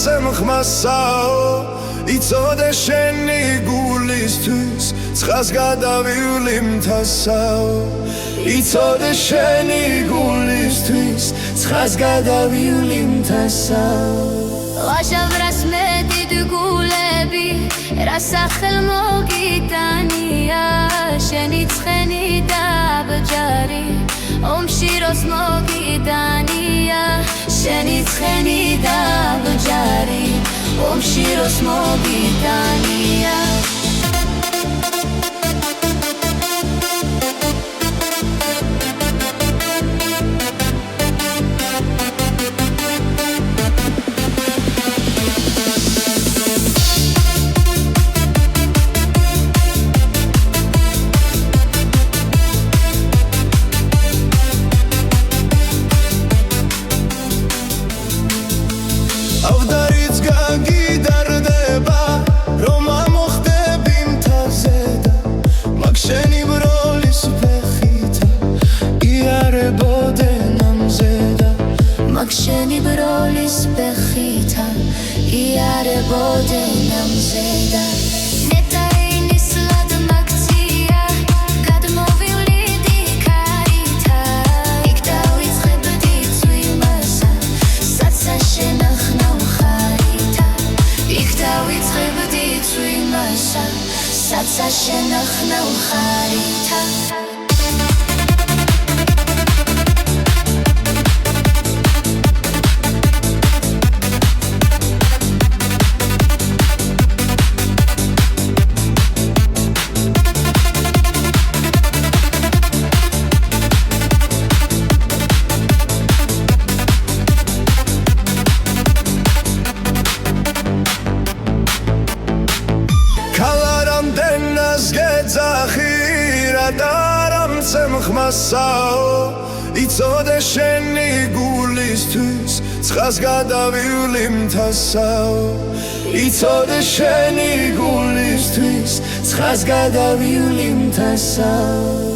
არამცემ ხმასაო იცოდე შენი გულისთვის ცხას გადავივლი მთასაო იცოდე შენი გულისთვის ცხას გადავივლი მთასაო ვაშავრას მეტი გულები რა სახელ მოგიტანია შენი ცხენი დაბჯარი ომში როს მოგიტანია შენი ცხენი დაბჯარი ომში როს მოგიტანია ავდარიც გაგიდარდება რომ ამოხდები მთაზე და მაგ შენი ბროლის ფეხითა იარებოდე ნამზე და მაგ შენი ბროლის ფეხითა იარებოდე ნამზე და ნეტაინის ლადმაქცია გადმოვივლიდი ქარითა იქ დავიწყებდი წვიმასა საცა შენახნავ ხარითა იქ დავიწყებდი წვიმასა საცა შენახნავ ხარითა არამცემ ხმასაო იცოდე შენი გულისთვის ცხას გადავივლი მთასაო იცოდე შენი გულისთვის ცხას გადავივლი მთასაო